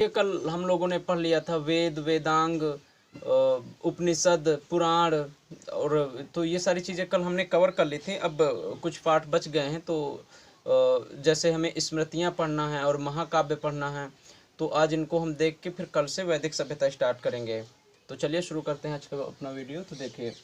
देखिए कल हम लोगों ने पढ़ लिया था वेद, वेदांग, उपनिषद, पुराण, और तो ये सारी चीज़ें कल हमने कवर कर ली थी। अब कुछ पाठ बच गए हैं, तो जैसे हमें स्मृतियाँ पढ़ना है और महाकाव्य पढ़ना है, तो आज इनको हम देख के फिर कल से वैदिक सभ्यता स्टार्ट करेंगे। तो चलिए शुरू करते हैं आज का अपना वीडियो। तो देखिए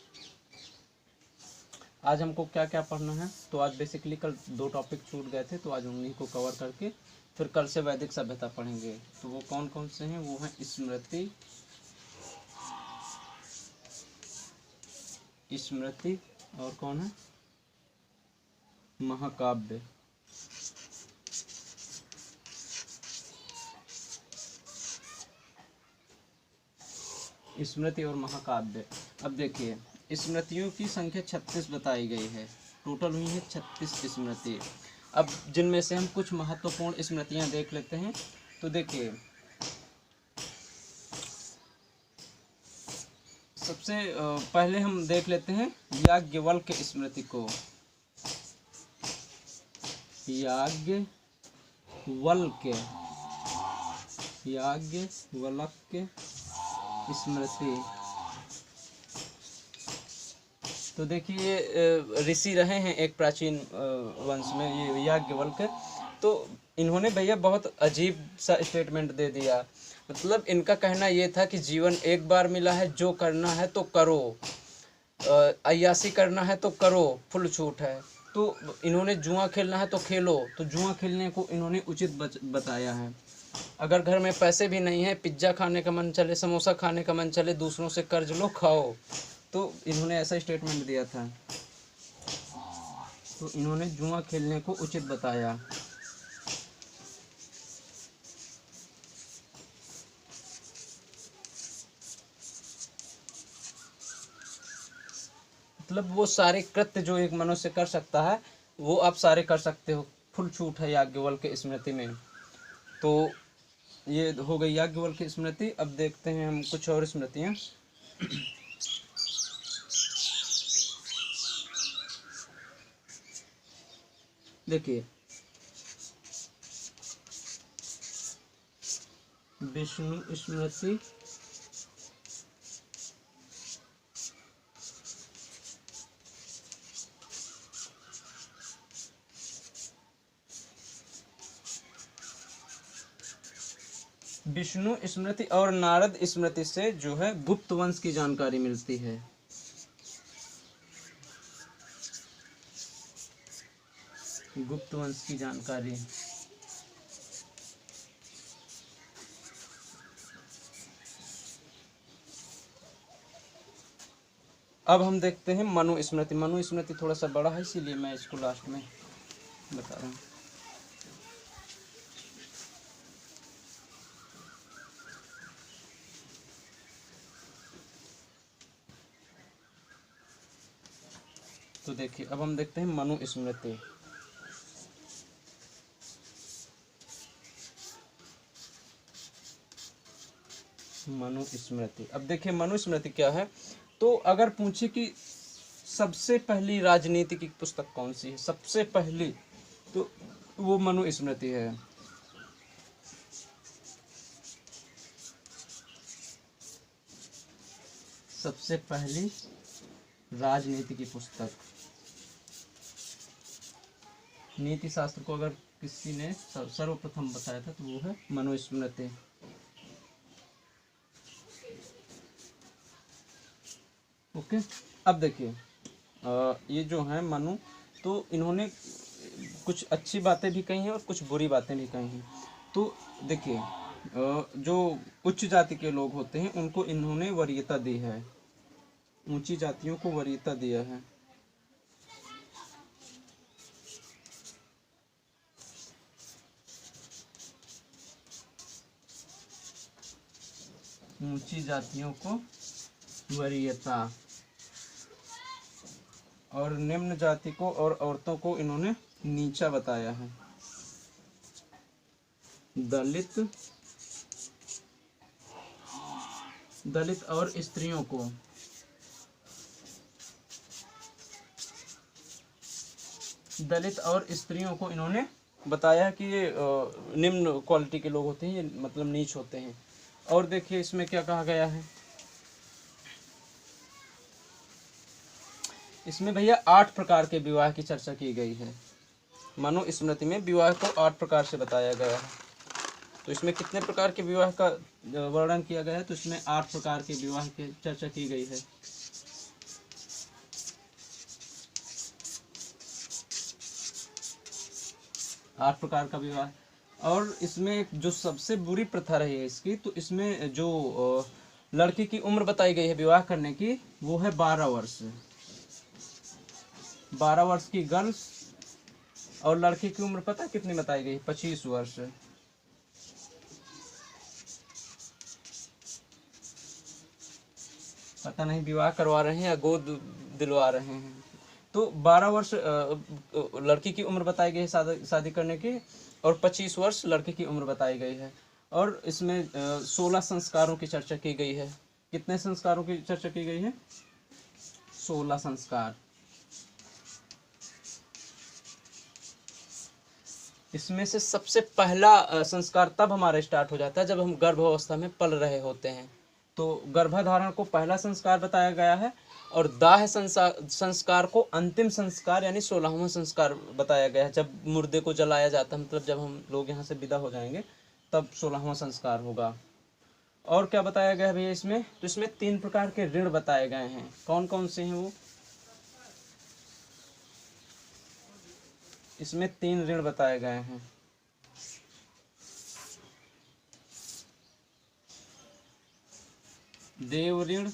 आज हमको क्या क्या पढ़ना है। तो आज बेसिकली कल 2 टॉपिक छूट गए थे, तो आज उन्हीं को कवर करके फिर कल से वैदिक सभ्यता पढ़ेंगे। तो वो कौन कौन से हैं? वो हैं स्मृति, स्मृति और कौन है? महाकाव्य। स्मृति और महाकाव्य। अब देखिए स्मृतियों की संख्या 36 बताई गई है। टोटल हुई है 36 स्मृति। अब जिनमें से हम कुछ महत्वपूर्ण स्मृतियां देख लेते हैं। तो देखिए सबसे पहले हम देख लेते हैं याज्ञवल्क्य स्मृति को। याज्ञवल्क्य स्मृति। तो देखिए ऋषि रहे हैं एक प्राचीन वंश में, ये याज्ञवल्क्य। तो इन्होंने भैया बहुत अजीब सा स्टेटमेंट दे दिया। मतलब इनका कहना ये था कि जीवन एक बार मिला है, जो करना है तो करो, अय्यासी करना है तो करो, फुल छूट है। तो इन्होंने जुआ खेलना है तो खेलो, तो जुआ खेलने को इन्होंने उचित बताया है। अगर घर में पैसे भी नहीं है, पिज्ज़ा खाने का मन चले, समोसा खाने का मन चले, दूसरों से कर्ज लो खाओ। तो इन्होंने ऐसा स्टेटमेंट दिया था। तो इन्होंने जुआ खेलने को उचित बताया। मतलब वो सारे कृत्य जो एक मनुष्य कर सकता है वो आप सारे कर सकते हो, फुल छूट है याज्ञवल्क्य स्मृति में। तो ये हो गई याज्ञवल्क्य स्मृति। अब देखते हैं हम कुछ और स्मृतियाँ। देखिए विष्णु स्मृति, विष्णु स्मृति और नारद स्मृति से जो है गुप्त वंश की जानकारी मिलती है। गुप्त वंश की जानकारी। अब हम देखते हैं मनु स्मृति। मनु स्मृति थोड़ा सा बड़ा है, इसीलिए मैं इसको लास्ट में बता रहा हूँ। तो देखिए अब हम देखते हैं मनु स्मृति। मनु स्मृति। अब देखिए मनु स्मृति क्या है। तो अगर पूछे कि सबसे पहली राजनीति की पुस्तक कौन सी है, सबसे पहली, तो वो मनु स्मृति है। सबसे पहली राजनीति की पुस्तक, नीति शास्त्र को अगर किसी ने सर्वप्रथम बताया था तो वो है मनु स्मृति। ओके। अब देखिए ये जो है मनु, तो इन्होंने कुछ अच्छी बातें भी कही हैं और कुछ बुरी बातें भी कही हैं। तो देखिए जो उच्च जाति के लोग होते हैं उनको इन्होंने वरीयता दी है, ऊंची जातियों को वरीयता दिया है। ऊंची जातियों को वरीयता, और निम्न जाति को और औरतों को इन्होंने नीचा बताया है। दलित और स्त्रियों को, दलित और स्त्रियों को इन्होंने बताया कि ये निम्न क्वालिटी के लोग होते हैं, ये मतलब नीच होते हैं। और देखिए इसमें क्या कहा गया है, इसमें भैया 8 प्रकार के विवाह की चर्चा की गई है। मनुस्मृति में विवाह को 8 प्रकार से बताया गया है। तो इसमें कितने प्रकार के विवाह का वर्णन किया गया है, तो इसमें 8 प्रकार के विवाह की चर्चा की गई है। आठ प्रकार का विवाह। और इसमें एक जो सबसे बुरी प्रथा रही है इसकी, तो इसमें जो लड़की की उम्र बताई गई है विवाह करने की, वो है 12 वर्ष। 12 वर्ष की गर्ल्स, और लड़की की उम्र पता है कितनी बताई गई, 25 वर्ष। पता नहीं विवाह करवा रहे हैं या गोद दिलवा रहे हैं। तो 12 वर्ष लड़की की उम्र बताई गई है शादी करने की, और 25 वर्ष लड़की की उम्र बताई गई है। और इसमें 16 संस्कारों की चर्चा की गई है। कितने संस्कारों की चर्चा की गई है, 16 संस्कार। इसमें से सबसे पहला संस्कार तब हमारा स्टार्ट हो जाता है जब हम गर्भावस्था में पल रहे होते हैं। तो गर्भाधारण को पहला संस्कार बताया गया है, और दाह संस्कार को अंतिम संस्कार यानी 16वां संस्कार बताया गया है। जब मुर्दे को जलाया जाता है, मतलब जब हम लोग यहाँ से विदा हो जाएंगे, तब 16वां संस्कार होगा। और क्या बताया गया है भैया इसमें, तो इसमें 3 प्रकार के ऋण बताए गए हैं। कौन कौन से हैं वो, इसमें 3 ऋण बताए गए हैं। देव ऋण,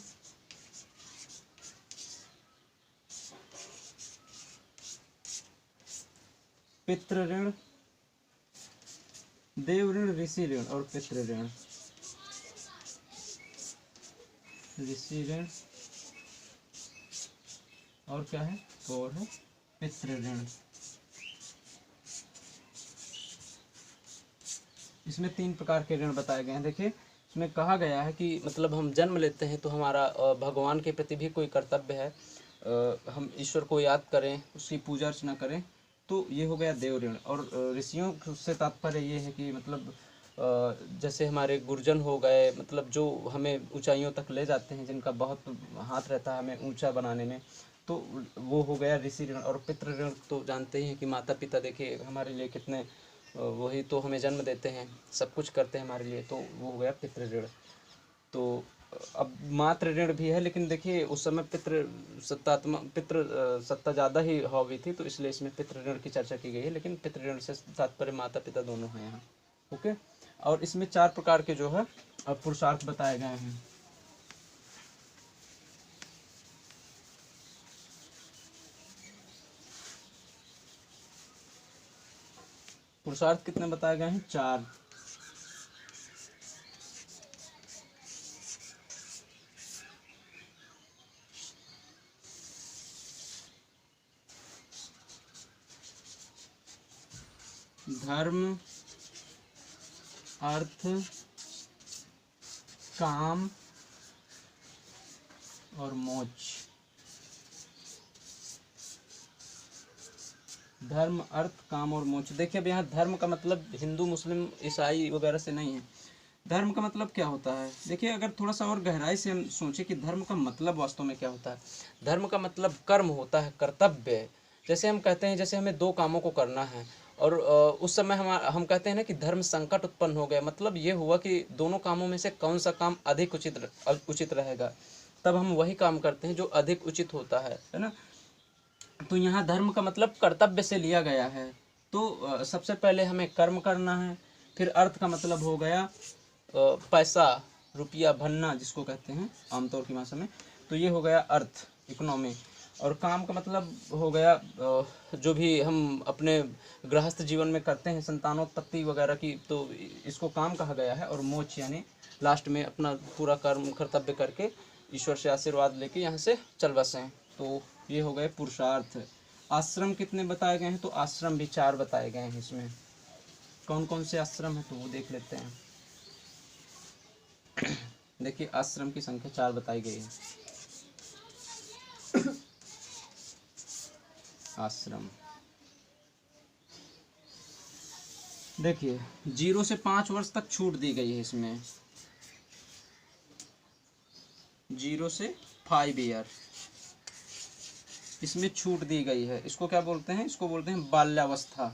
पितृ ऋण, देव ऋण, ऋषि ऋण और पितृ ऋण। ऋषि ऋण और क्या है, और है पितृ ऋण। इसमें 3 प्रकार के ऋण बताए गए हैं। देखिए इसमें कहा गया है कि मतलब हम जन्म लेते हैं तो हमारा भगवान के प्रति भी कोई कर्तव्य है, हम ईश्वर को याद करें, उसकी पूजा अर्चना करें। तो ये हो गया देव ऋण। और ऋषियों से तात्पर्य ये है कि मतलब जैसे हमारे गुरुजन हो गए, मतलब जो हमें ऊंचाइयों तक ले जाते हैं, जिनका बहुत हाथ रहता है हमें ऊंचा बनाने में, तो वो हो गया ऋषि ऋण। और पितृ ऋण तो जानते ही हैं कि माता पिता देखिए हमारे लिए कितने वही तो हमें जन्म देते हैं, सब कुछ करते हैं हमारे लिए, तो वो हो गया पितृ ऋण। तो अब मातृ ऋण भी है, लेकिन देखिए उस समय पितृ सत्ता ज़्यादा ही हावी थी, तो इसलिए इसमें पितृ ऋण की चर्चा की गई है। लेकिन पितृ ऋण से तात्पर्य माता पिता दोनों हैं यहाँ। ओके। और इसमें 4 प्रकार के जो है पुरुषार्थ बताए गए हैं। पुरुषार्थ कितने बताए गए हैं, 4। धर्म, अर्थ, काम और मोक्ष। धर्म, अर्थ, काम और मोक्ष। देखिए अब यहाँ धर्म का मतलब हिंदू मुस्लिम ईसाई वगैरह से नहीं है। धर्म का मतलब क्या होता है, देखिए अगर थोड़ा सा और गहराई से हम सोचें कि धर्म का मतलब वास्तव में क्या होता है। धर्म का मतलब कर्म होता है, कर्तव्य। जैसे हम कहते हैं, जैसे हमें 2 कामों को करना है, और उस समय हम कहते हैं ना कि धर्म संकट उत्पन्न हो गया, मतलब ये हुआ कि दोनों कामों में से कौन सा काम अधिक उचित रहेगा, तब हम वही काम करते हैं जो अधिक उचित होता है ना। तो यहाँ धर्म का मतलब कर्तव्य से लिया गया है। तो सबसे पहले हमें कर्म करना है। फिर अर्थ का मतलब हो गया पैसा, रुपया, भन्ना जिसको कहते हैं आमतौर की भाषा में, तो ये हो गया अर्थ, इकोनॉमी। और काम का मतलब हो गया जो भी हम अपने गृहस्थ जीवन में करते हैं, संतानोत्पत्ति वगैरह की, तो इसको काम कहा गया है। और मोक्ष यानी लास्ट में अपना पूरा कर्म कर्तव्य करके ईश्वर से आशीर्वाद लेके यहाँ से चल बसें। तो ये हो गए पुरुषार्थ। आश्रम कितने बताए गए हैं, तो आश्रम भी 4 बताए गए हैं। इसमें कौन कौन से आश्रम है तो वो देख लेते हैं। देखिए आश्रम की संख्या 4 बताई गई है। आश्रम, देखिए 0 से 5 वर्ष तक छूट दी गई है इसमें, 0 से 5 ईयर इसमें छूट दी गई है। इसको क्या बोलते हैं? इसको बोलते हैं बाल्यावस्था।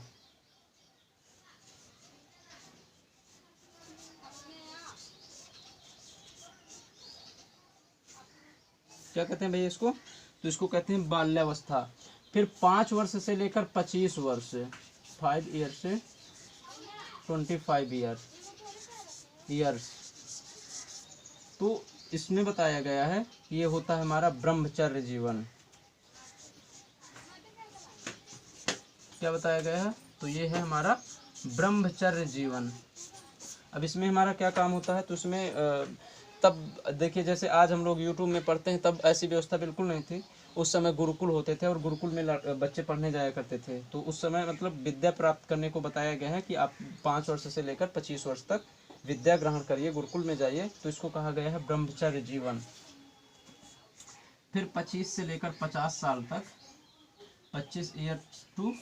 क्या कहते हैं भैया इसको? तो इसको कहते हैं बाल्यावस्था। फिर 5 वर्ष से लेकर 25 वर्ष, 5 ईयर से 25 ईयर्स, तो इसमें बताया गया है कि ये होता है हमारा ब्रह्मचर्य जीवन। क्या बताया गया है? तो ये है हमारा ब्रह्मचर्य जीवन। अब इसमें हमारा क्या काम होता है? तो इसमें तब देखिए जैसे आज हम लोग यूट्यूब में पढ़ते हैं, तब ऐसी व्यवस्था बिल्कुल नहीं थी। उस समय गुरुकुल होते थे और गुरुकुल में बच्चे पढ़ने जाया करते थे। तो उस समय मतलब विद्या प्राप्त करने को बताया गया है कि आप 5 वर्ष से लेकर 25 वर्ष तक विद्या ग्रहण करिए, गुरुकुल में जाइए। तो इसको कहा गया है ब्रह्मचर्य जीवन। फिर 25 से लेकर 50 साल तक, 25 ईयर टू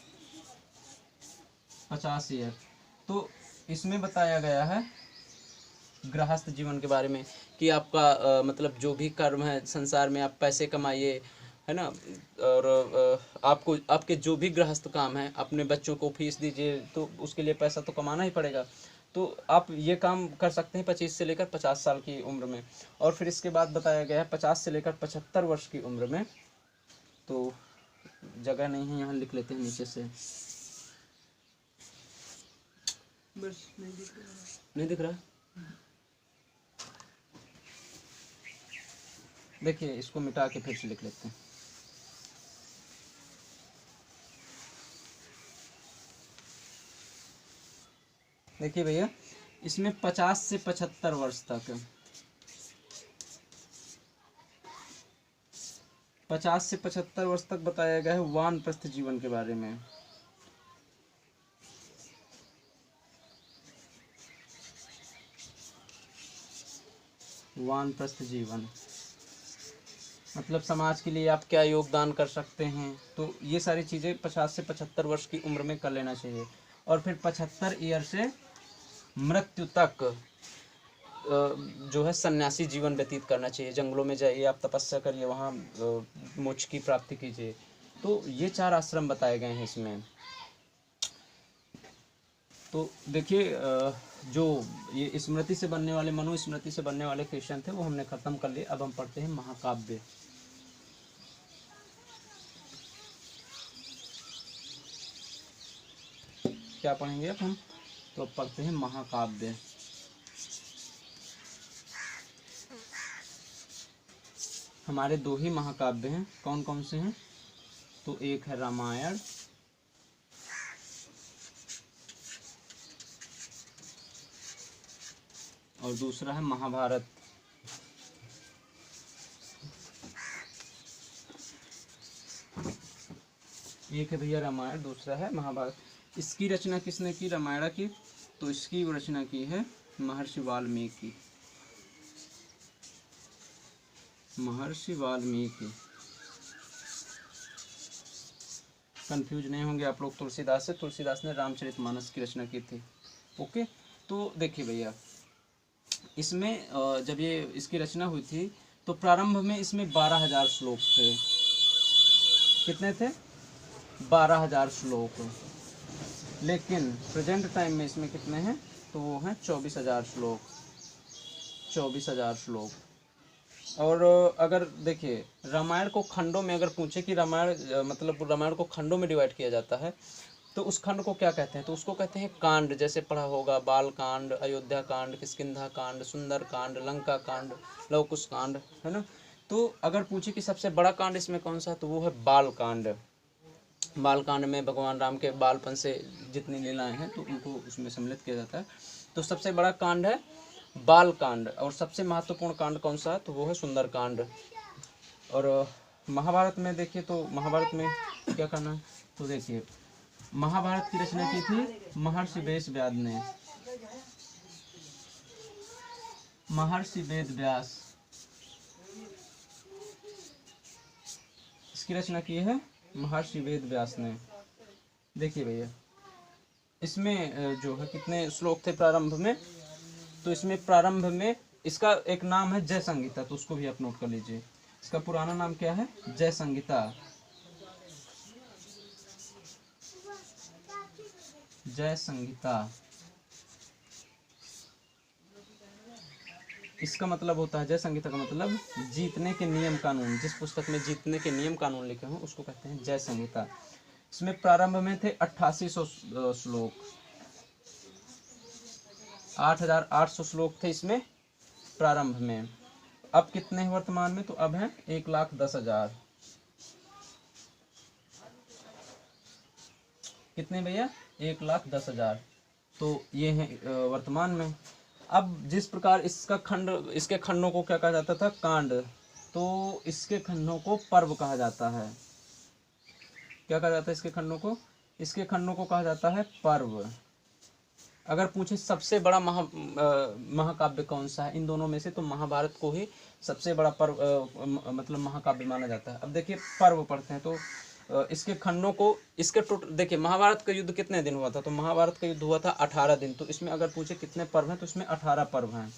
50 ईयर, तो इसमें बताया गया है गृहस्थ जीवन के बारे में कि आपका मतलब जो भी कर्म है संसार में, आप पैसे कमाइए, है ना, और आपको आपके जो भी गृहस्थ काम है, अपने बच्चों को फीस दीजिए, तो उसके लिए पैसा तो कमाना ही पड़ेगा। तो आप ये काम कर सकते हैं 25 से लेकर 50 साल की उम्र में। और फिर इसके बाद बताया गया है 50 से लेकर 75 वर्ष की उम्र में। तो जगह नहीं है, यहाँ लिख लेते हैं नीचे से। बस नहीं दिख रहा। देखिए इसको मिटा के फिर से लिख लेते हैं। देखिए भैया इसमें 50 से 75 वर्ष तक, 50 से 75 वर्ष तक बताया गया है वानप्रस्थ जीवन के बारे में। वानप्रस्थ जीवन मतलब समाज के लिए आप क्या योगदान कर सकते हैं, तो ये सारी चीज़ें 50 से 75 वर्ष की उम्र में कर लेना चाहिए। और फिर 75 ईयर से मृत्यु तक जो है सन्यासी जीवन व्यतीत करना चाहिए। जंगलों में जाइए, आप तपस्या करिए, वहाँ मोक्ष की प्राप्ति कीजिए। तो ये 4 आश्रम बताए गए हैं इसमें। तो देखिए जो ये स्मृति से बनने वाले, मनुस्मृति से बनने वाले क्वेश्चन थे वो हमने खत्म कर लिए। अब हम पढ़ते हैं महाकाव्य। क्या पढ़ेंगे अब हम? तो अब पढ़ते हैं महाकाव्य। हमारे 2 ही महाकाव्य हैं। कौन कौन से हैं? तो एक है रामायण और दूसरा है महाभारत। एक है भैया रामायण, दूसरा है महाभारत। इसकी रचना किसने की, रामायण की? तो इसकी रचना की है महर्षि वाल्मीकि। महर्षि वाल्मीकि। कंफ्यूज नहीं होंगे आप लोग तुलसीदास से। तुलसीदास ने रामचरितमानस की रचना की थी। ओके, तो देखिए भैया इसमें जब ये इसकी रचना हुई थी तो प्रारंभ में इसमें 12,000 श्लोक थे। कितने थे? 12,000 श्लोक। लेकिन प्रेजेंट टाइम में इसमें कितने हैं? तो वो हैं 24,000 श्लोक। 24,000 श्लोक। और अगर देखिए रामायण को खंडों में अगर पूछे कि रामायण मतलब रामायण को खंडों में डिवाइड किया जाता है, तो उस खंड को क्या कहते हैं? तो उसको कहते हैं कांड। जैसे पढ़ा होगा बाल कांड, अयोध्या कांड, किष्किंधा कांड, सुंदर कांड, लंका कांड, लव कुश कांड, है ना। तो अगर पूछे कि सबसे बड़ा कांड इसमें कौन सा, तो वो है बाल कांड। बाल कांड में भगवान राम के बालपन से जितनी लीलाएं हैं तो उनको उसमें सम्मिलित किया जाता है। तो सबसे बड़ा कांड है बाल कांड। और सबसे महत्वपूर्ण कांड कौन सा है? तो वो है सुंदर कांड। और महाभारत में देखिए तो महाभारत में क्या करना है? तो देखिए महाभारत की रचना की थी महर्षि वेद व्यास ने। महर्षि वेद व्यास इसकी रचना की है महर्षि वेद व्यास ने। देखिए भैया इसमें जो है कितने श्लोक थे प्रारंभ में, तो इसमें प्रारंभ में इसका एक नाम है जय संहिता, तो उसको भी आप नोट कर लीजिए। इसका पुराना नाम क्या है? जय संहिता। जय संहिता, इसका मतलब होता है, जय संहिता का मतलब जीतने के नियम कानून। जिस पुस्तक में जीतने के नियम कानून लिखे हों उसको कहते हैं जय संहिता। इसमें प्रारंभ में थे 8800 श्लोक, 8800 श्लोक थे इसमें प्रारंभ में। अब कितने हैं वर्तमान में? तो अब है 1,10,000। कितने भैया? 1,10,000। तो ये है वर्तमान में। अब जिस प्रकार इसका खंड, इसके खंडों को क्या कहा जाता था? कांड। तो इसके खंडों को पर्व कहा जाता है। क्या कहा जाता है इसके खंडों को? इसके खंडों को कहा जाता है पर्व। अगर पूछे सबसे बड़ा महाकाव्य कौन सा है इन दोनों में से, तो महाभारत को ही सबसे बड़ा पर्व मतलब महाकाव्य माना जाता है। अब देखिए पर्व पढ़ते हैं तो इसके खंडों को, इसके टोटल देखिए, महाभारत का युद्ध कितने दिन हुआ था? तो महाभारत का युद्ध हुआ था 18 दिन। तो इसमें अगर पूछे कितने पर्व हैं, तो इसमें 18 पर्व हैं।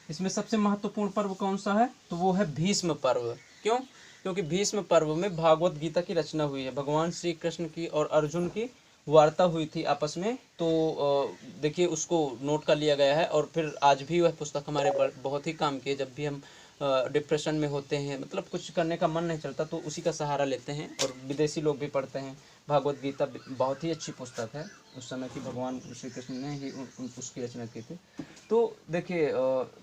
इसमें सबसे महत्वपूर्ण पर्व कौन सा है? तो वो है भीष्म पर्व। क्यों? क्योंकि भीष्म पर्व में भागवत गीता की रचना हुई है। भगवान श्री कृष्ण की और अर्जुन की वार्ता हुई थी आपस में। तो देखिए उसको नोट कर लिया गया है, और फिर आज भी वह पुस्तक हमारे बहुत ही काम की है। जब भी हम डिप्रेशन में होते हैं, मतलब कुछ करने का मन नहीं चलता, तो उसी का सहारा लेते हैं, और विदेशी लोग भी पढ़ते हैं। भागवत गीता बहुत ही अच्छी पुस्तक है, उस समय की भगवान श्री कृष्ण ने ही उसकी रचना की थी। तो देखिए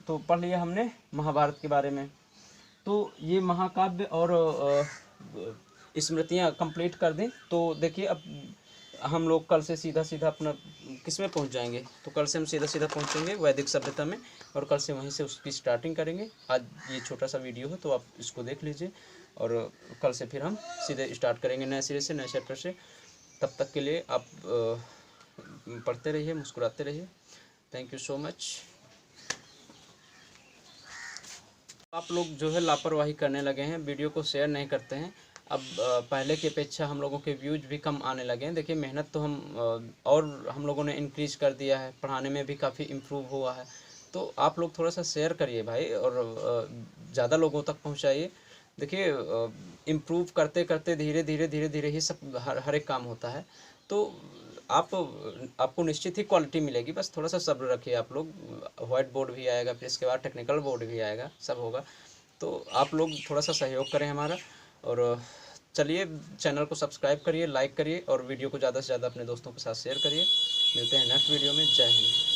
तो पढ़ लिया हमने महाभारत के बारे में। तो ये महाकाव्य और स्मृतियाँ कंप्लीट कर दें। तो देखिए अब हम लोग कल से सीधा सीधा अपना किस में पहुंच जाएंगे? तो कल से हम सीधा सीधा पहुंचेंगे वैदिक सभ्यता में, और कल से वहीं से उसकी स्टार्टिंग करेंगे। आज ये छोटा सा वीडियो है तो आप इसको देख लीजिए, और कल से फिर हम सीधे स्टार्ट करेंगे नए सिरे से, नए चैप्टर से। तब तक के लिए आप पढ़ते रहिए, मुस्कुराते रहिए। Thank you so much. आप लोग जो है लापरवाही करने लगे हैं, वीडियो को शेयर नहीं करते हैं। अब पहले की अपेक्षा हम लोगों के व्यूज भी कम आने लगे हैं। देखिए मेहनत तो और हम लोगों ने इंक्रीज कर दिया है, पढ़ाने में भी काफ़ी इम्प्रूव हुआ है। तो आप लोग थोड़ा सा शेयर करिए भाई, और ज़्यादा लोगों तक पहुंचाइए। देखिए इम्प्रूव करते करते धीरे धीरे धीरे धीरे ही सब हर एक काम होता है। तो आपको निश्चित ही क्वालिटी मिलेगी, बस थोड़ा सा सब्र रखिए आप लोग। व्हाइट बोर्ड भी आएगा, फिर इसके बाद टेक्निकल बोर्ड भी आएगा, सब होगा। तो आप लोग थोड़ा सा सहयोग करें हमारा, और चलिए चैनल को सब्सक्राइब करिए, लाइक करिए, और वीडियो को ज़्यादा से ज़्यादा अपने दोस्तों के साथ शेयर करिए। मिलते हैं नेक्स्ट वीडियो में। जय हिंद।